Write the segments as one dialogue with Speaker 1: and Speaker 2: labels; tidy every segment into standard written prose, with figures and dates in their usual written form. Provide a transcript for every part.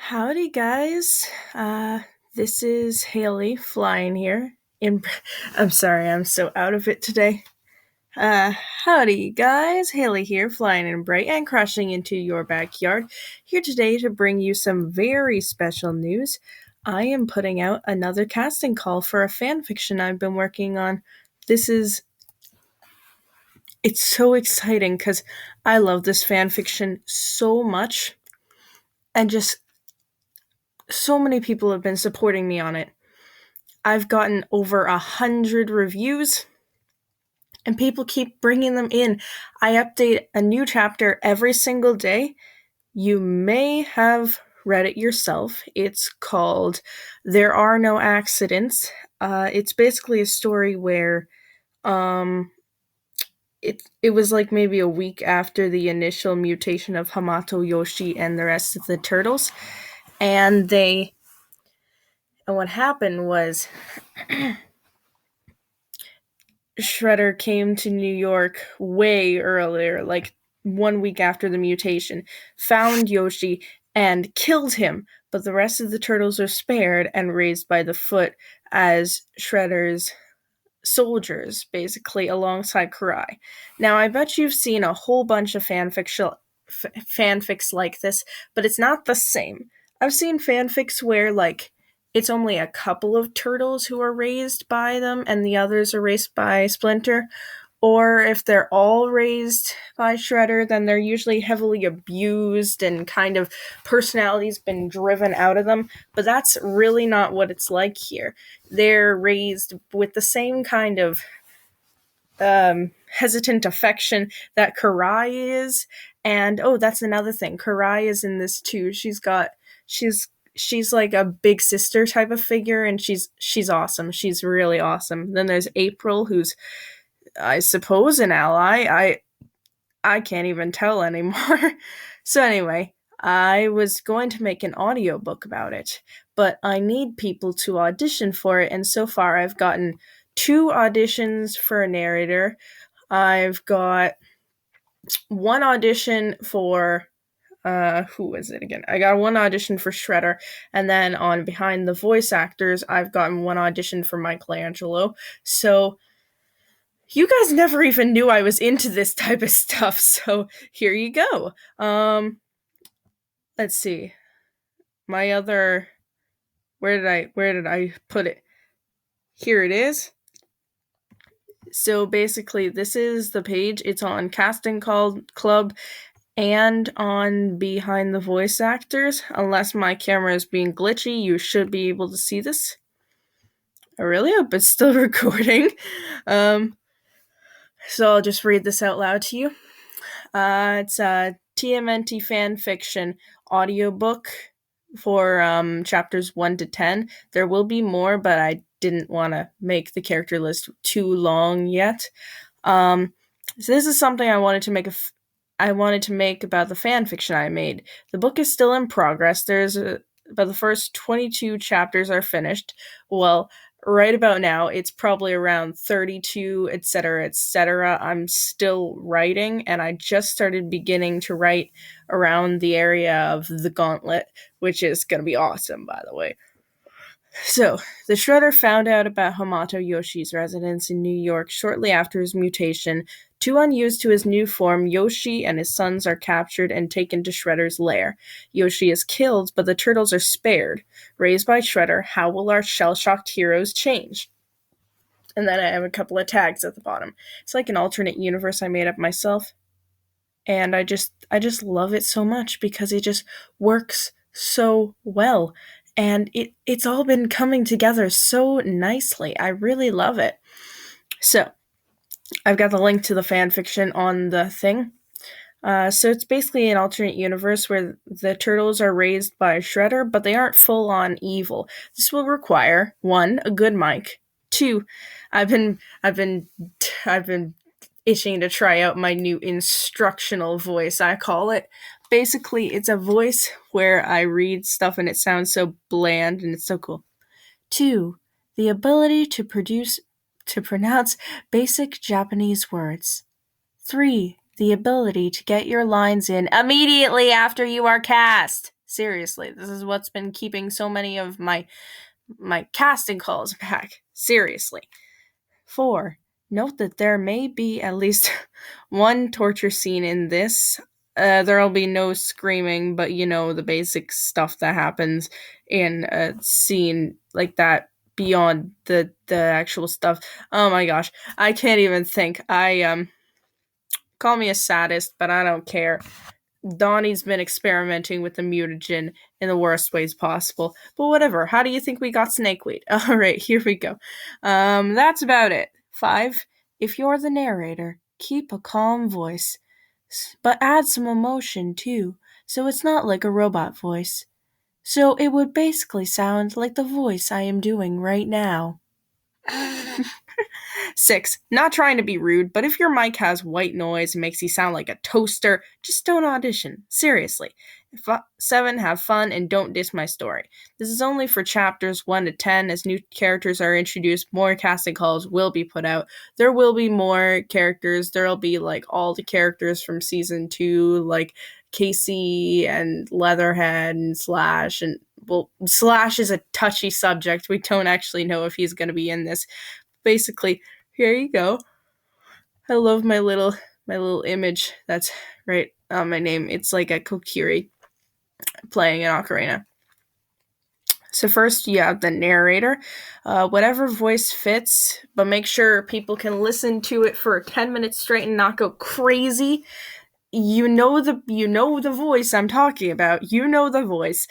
Speaker 1: Howdy, guys. This is Haley flying here. I'm sorry, I'm so out of it today. Howdy, guys. Haley here, flying in bright and crashing into your backyard. Here today to bring you some very special news. I am putting out another casting call for a fanfiction I've been working on. It's so exciting because I love this fanfiction so much. And just so many people have been supporting me on it. I've gotten over 100 reviews, and people keep bringing them in. I update a new chapter every single day. You may have read it yourself. It's called There Are No Accidents. It's basically a story where it was like maybe a week after the initial mutation of Hamato Yoshi and the rest of the turtles, and what happened was Shredder came to New York way earlier, like 1 week after the mutation, found Yoshi, and killed him, but the rest of the turtles are spared and raised by the foot as Shredder's soldiers, basically, alongside Karai. Now, I bet you've seen a whole bunch of fanfics like this, but it's not the same. I've seen fanfics where, like, it's only a couple of turtles who are raised by them and the others are raised by Splinter. Or if they're all raised by Shredder, then they're usually heavily abused and kind of personality's been driven out of them. But that's really not what it's like here. They're raised with the same kind of hesitant affection that Karai is. And that's another thing. Karai is in this too. She's like a big sister type of figure, and she's awesome. She's really awesome. Then there's April, who's, I suppose, an ally. I can't even tell anymore. So anyway, I was going to make an audiobook about it, but I need people to audition for it, and so far I've gotten 2 auditions for a narrator. I've got 1 audition for who was it again? I got 1 audition for Shredder, and then on behind the voice actors, I've gotten 1 audition for Michelangelo. So you guys never even knew I was into this type of stuff, so here you go. Let's see. My other, where did I put it? Here it is. So basically, this is the page. It's on Casting Call Club and on Behind the Voice Actors. Unless my camera is being glitchy, you should be able to see this. I really hope it's still recording. So I'll just read this out loud to you. It's a TMNT Fanfiction audiobook for chapters 1 to 10. There will be more, but I didn't want to make the character list too long yet. So this is something I wanted to make about the fanfiction I made. The book is still in progress. But the first 22 chapters are finished. Well, right about now, it's probably around 32, etc., etc. I'm still writing, and I just started beginning to write around the area of the Gauntlet, which is going to be awesome, by the way. So, the Shredder found out about Hamato Yoshi's residence in New York shortly after his mutation. Too unused to his new form, Yoshi and his sons are captured and taken to Shredder's lair. Yoshi is killed, but the turtles are spared. Raised by Shredder, how will our shell-shocked heroes change? And then I have a couple of tags at the bottom. It's like an alternate universe I made up myself. And I just love it so much because it just works so well. And it's all been coming together so nicely. I really love it. So, I've got the link to the fanfiction on the thing. So it's basically an alternate universe where the turtles are raised by Shredder, but they aren't full-on evil. This will require 1, a good mic. 2, I've been itching to try out my new instructional voice, I call it. Basically, it's a voice where I read stuff and it sounds so bland and it's so cool. 2, the ability to pronounce basic Japanese words. 3, the ability to get your lines in immediately after you are cast. Seriously, this is what's been keeping so many of my casting calls back. Seriously. 4. Note that there may be at least one torture scene in this. There'll be no screaming, but the basic stuff that happens in a scene like that beyond the actual stuff. Oh my gosh, I can't even think. Call me a sadist, but I don't care. Donnie's been experimenting with the mutagen in the worst ways possible. But whatever. How do you think we got snakeweed? All right, here we go. That's about it. 5. If you're the narrator, keep a calm voice, but add some emotion too, so it's not like a robot voice. So it would basically sound like the voice I am doing right now. 6. Not trying to be rude, but if your mic has white noise and makes you sound like a toaster, just don't audition. Seriously. 7. Have fun and don't diss my story. This is only for chapters 1 to 10. As new characters are introduced, more casting calls will be put out. There will be more characters. There'll be all the characters from season 2, like Casey and Leatherhead and Slash. And Slash is a touchy subject. We don't actually know if he's going to be in this. Basically, here you go. I love my little image that's right on my name. It's like a Kokiri playing an ocarina. So first you have the narrator, whatever voice fits, but make sure people can listen to it for 10 minutes straight and not go crazy. You know the voice I'm talking about. You know the voice.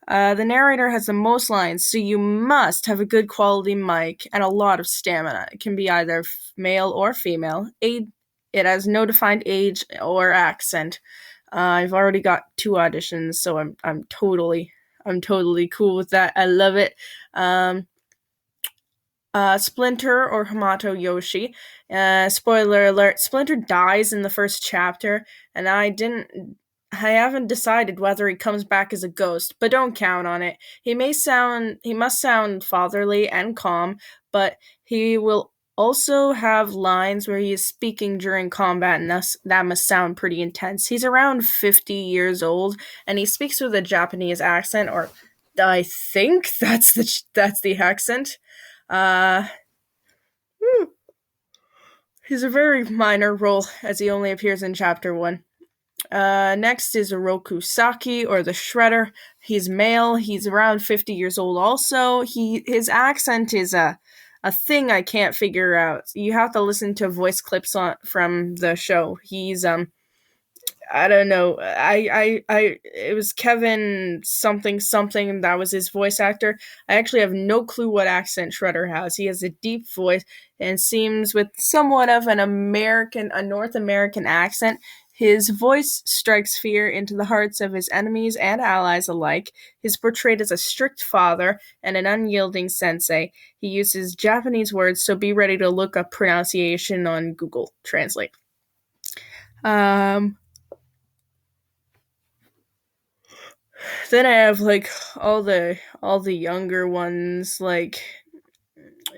Speaker 1: The narrator has the most lines, so you must have a good quality mic and a lot of stamina. It can be either male or female. It has no defined age or accent. I've already got 2 auditions, so I'm totally cool with that. I love it. Splinter or Hamato Yoshi. Spoiler alert, Splinter dies in the first chapter, and I haven't decided whether he comes back as a ghost, but don't count on it. He must sound fatherly and calm, but he will also have lines where he is speaking during combat, and that must sound pretty intense. He's around 50 years old, and he speaks with a Japanese accent, or I think that's the accent. He's a very minor role, as he only appears in chapter 1. Next is Oroku Saki, or the Shredder. He's male. He's around 50 years old also. His accent is a thing I can't figure out. You have to listen to voice clips from the show. He's I don't know. It was Kevin something, that was his voice actor. I actually have no clue what accent Shredder has. He has a deep voice and seems with somewhat of a North American accent. His voice strikes fear into the hearts of his enemies and allies alike. He's portrayed as a strict father and an unyielding sensei. He uses Japanese words, so be ready to look up pronunciation on Google Translate. Then I have all the younger ones, like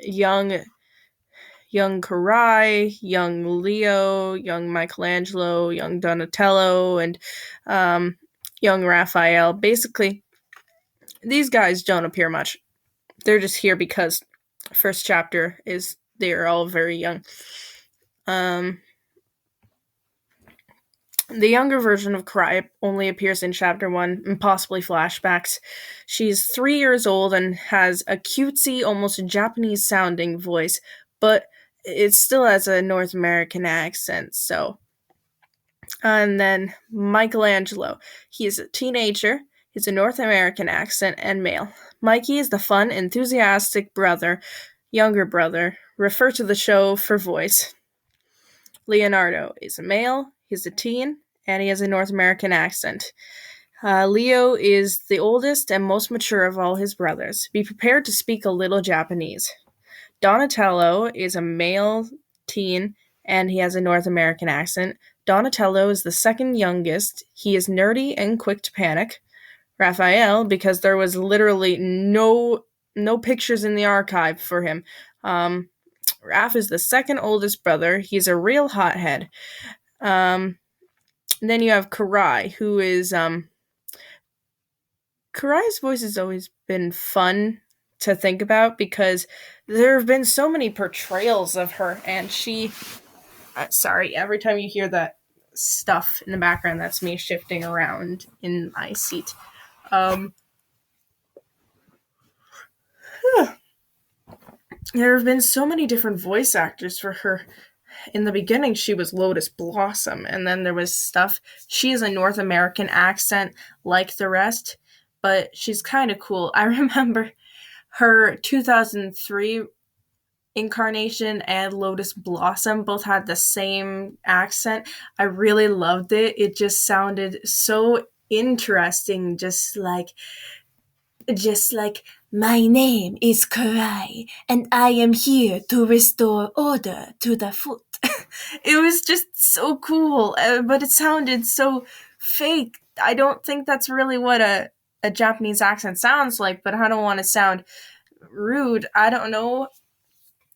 Speaker 1: young Karai, young Leo, young Michelangelo, young Donatello, and young Raphael. Basically, these guys don't appear much. They're just here because first chapter is they're all very young. The younger version of Karai only appears in chapter 1 and possibly flashbacks. She's 3 years old and has a cutesy, almost Japanese-sounding voice, but it still has a North American accent, so. And then Michelangelo. He is a teenager, he's a North American accent, and male. Mikey is the fun, enthusiastic younger brother. Refer to the show for voice. Leonardo is a male, he's a teen, and he has a North American accent. Leo is the oldest and most mature of all his brothers. Be prepared to speak a little Japanese. Donatello is a male teen, and he has a North American accent. Donatello is the second youngest. He is nerdy and quick to panic. Raphael, because there was literally no pictures in the archive for him. Raph is the second oldest brother. He's a real hothead. Then you have Karai, who is Karai's voice has always been fun to think about because there have been so many portrayals of her, and she. Sorry, every time you hear that stuff in the background, that's me shifting around in my seat. Um, there have been so many different voice actors for her. In the beginning, she was Lotus Blossom, and then there was stuff. She has a North American accent like the rest, but she's kind of cool. I remember her 2003 incarnation and Lotus Blossom both had the same accent. I really loved it. It just sounded so interesting, just like my name is Karai and I am here to restore order to the foot. It was just so cool, but it sounded so fake. I don't think that's really what a Japanese accent sounds like, but I don't want to sound rude. I don't know.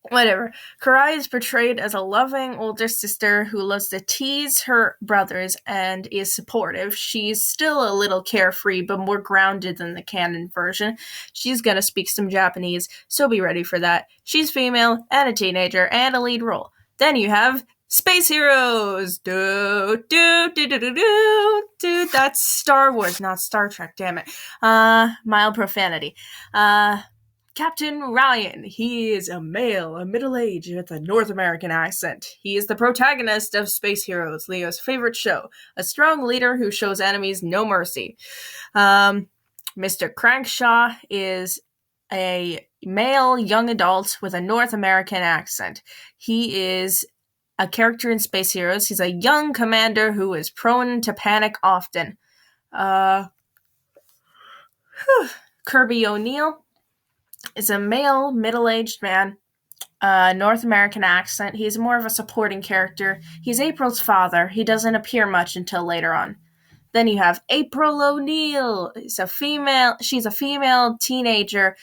Speaker 1: Whatever. Karai is portrayed as a loving older sister who loves to tease her brothers and is supportive. She's still a little carefree, but more grounded than the canon version. She's gonna speak some Japanese, so be ready for that. She's female and a teenager and a lead role. Then you have Space Heroes. Do do do do do do do. That's Star Wars, not Star Trek. Damn it. Mild profanity. Captain Ryan. He is a male, a middle-aged with a North American accent. He is the protagonist of Space Heroes, Leo's favorite show, a strong leader who shows enemies no mercy. Mr. Crankshaw is a male young adult with a North American accent. He is a character in Space Heroes. He's a young commander who is prone to panic often. Kirby O'Neill is a male, middle-aged man, North American accent. He's more of a supporting character. He's April's father. He doesn't appear much until later on. Then you have April O'Neil. She's a female teenager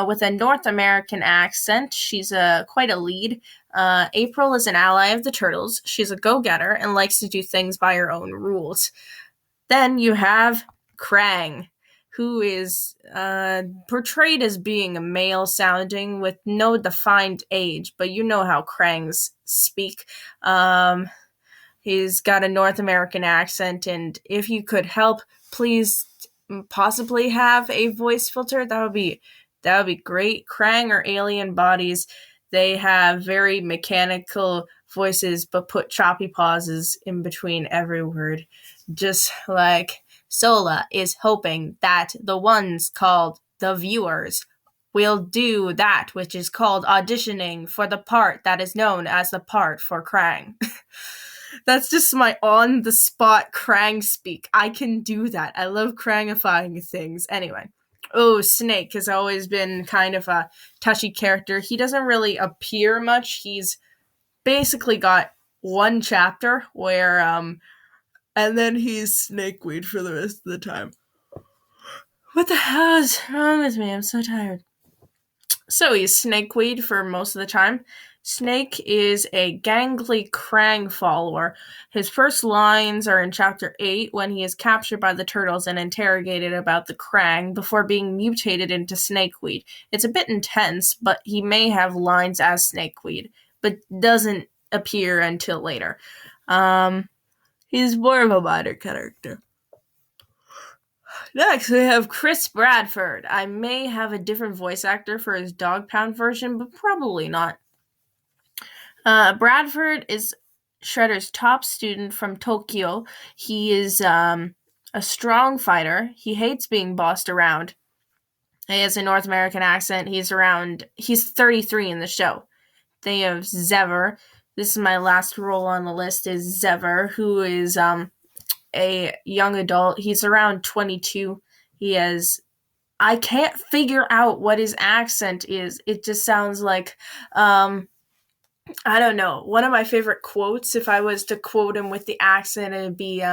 Speaker 1: with a North American accent. She's quite a lead. April is an ally of the Turtles. She's a go-getter and likes to do things by her own rules. Then you have Krang, who is portrayed as being a male sounding with no defined age, but you know how Krangs speak. He's got a North American accent, and if you could help, please possibly have a voice filter. That would be great. Krang are alien bodies. They have very mechanical voices, but put choppy pauses in between every word, just like Sola is hoping that the ones called the viewers will do that which is called auditioning for the part that is known as the part for Krang. That's just my on-the-spot Krang speak. I can do that. I love Krangifying things. Anyway. Oh, Snake has always been kind of a touchy character. He doesn't really appear much. He's basically got one chapter where, and then he's Snakeweed for the rest of the time. What the hell is wrong with me? I'm so tired. So he's Snakeweed for most of the time. Snake is a gangly Krang follower. His first lines are in Chapter 8 when he is captured by the Turtles and interrogated about the Krang before being mutated into Snakeweed. It's a bit intense, but he may have lines as Snakeweed, but doesn't appear until later. He's more of a minor character. Next, we have Chris Bradford. I may have a different voice actor for his Dog Pound version, but probably not. Bradford is Shredder's top student from Tokyo. He is a strong fighter. He hates being bossed around. He has a North American accent. He's 33 in the show. They have Zever. This is my last role on the list, is Zever, who is a young adult. He's around 22. I can't figure out what his accent is. It just sounds like, I don't know. One of my favorite quotes, if I was to quote him with the accent, it would be,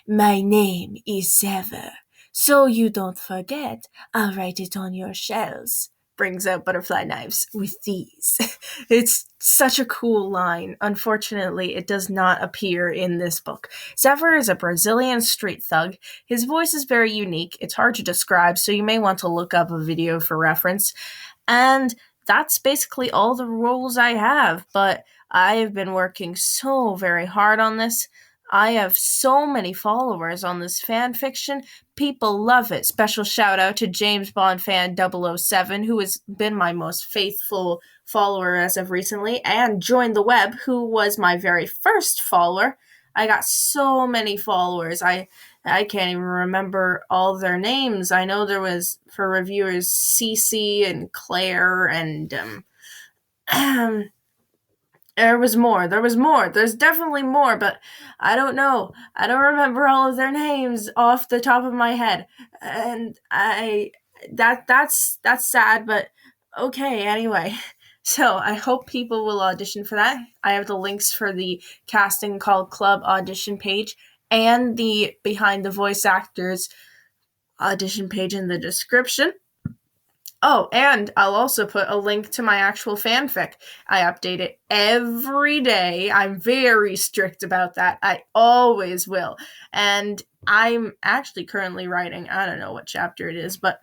Speaker 1: my name is Zever. So you don't forget, I'll write it on your shells. brings out butterfly knives with these. It's such a cool line. Unfortunately, it does not appear in this book. Zephyr is a Brazilian street thug. His voice is very unique. It's hard to describe, so you may want to look up a video for reference. And that's basically all the roles I have, but I have been working so very hard on this. I have so many followers on this fan fiction. People love it. Special shout out to James Bond fan 007, who has been my most faithful follower as of recently, and Join the Web, who was my very first follower. I got so many followers. I can't even remember all their names. I know there was, for reviewers, Cece and Claire and there was more. There's definitely more, but I don't know. I don't remember all of their names off the top of my head. And that's sad, but okay, anyway. So I hope people will audition for that. I have the links for the Casting Call Club audition page and the Behind the Voice Actors audition page in the description. Oh, and I'll also put a link to my actual fanfic. I update it every day. I'm very strict about that. I always will. And I'm actually currently writing, I don't know what chapter it is, but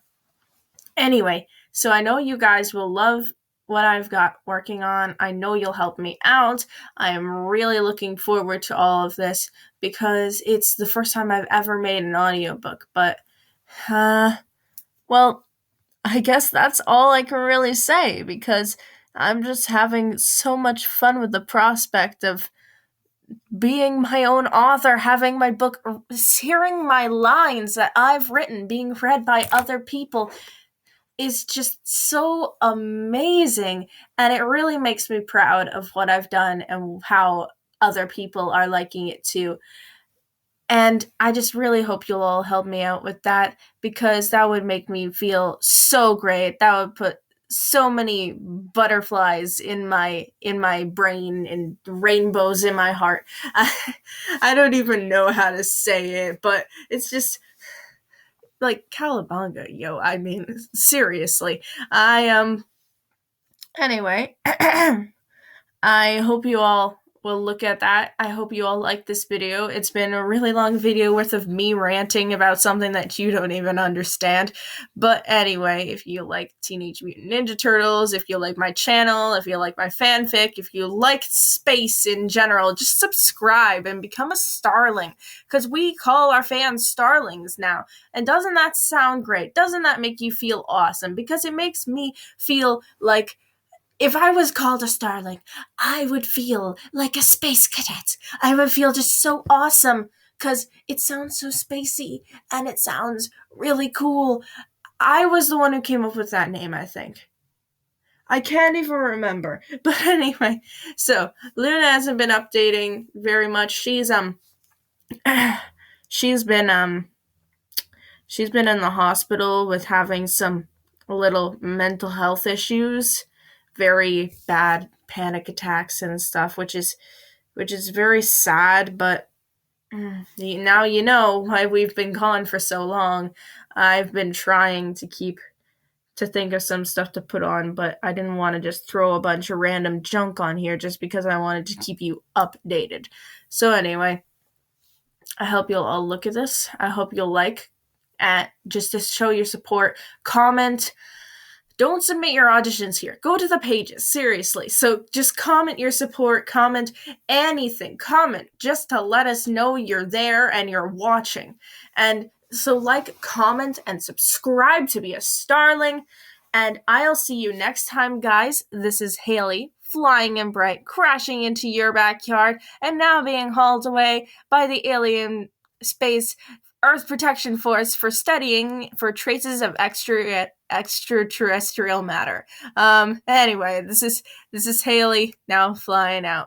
Speaker 1: anyway, so I know you guys will love what I've got working on. I know you'll help me out. I am really looking forward to all of this because it's the first time I've ever made an audiobook, but, well, I guess that's all I can really say because I'm just having so much fun with the prospect of being my own author, having my book, hearing my lines that I've written being read by other people is just so amazing, and it really makes me proud of what I've done and how other people are liking it too. And I just really hope you'll all help me out with that because that would make me feel so great. That would put so many butterflies in my brain and rainbows in my heart. I don't even know how to say it, but it's just like Calabunga, yo. I mean, seriously. Anyway, I hope you all will look at that. I hope you all like this video. It's been a really long video worth of me ranting about something that you don't even understand. But anyway, if you like Teenage Mutant Ninja Turtles, if you like my channel, if you like my fanfic, if you like space in general, just subscribe and become a starling. Because we call our fans starlings now. And doesn't that sound great? Doesn't that make you feel awesome? Because it makes me feel like if I was called a starling, I would feel like a space cadet. I would feel just so awesome because it sounds so spacey and it sounds really cool. I was the one who came up with that name, I think. I can't even remember. But anyway, so Luna hasn't been updating very much. She's been in the hospital with having some little mental health issues. Very bad panic attacks and stuff, which is very sad, but now you know why we've been gone for so long. I've been trying to think of some stuff to put on, but I didn't want to just throw a bunch of random junk on here just because I wanted to keep you updated. So anyway, I hope you'll all look at this. I hope you'll just to show your support, comment. Don't submit your auditions here. Go to the pages, seriously. So just comment your support, comment anything. Comment just to let us know you're there and you're watching. And so comment, and subscribe to be a starling. And I'll see you next time, guys. This is Haley, flying in bright, crashing into your backyard, and now being hauled away by the alien space Earth Protection Force for studying for traces of extraterrestrial matter. Anyway, this is Haley, now flying out.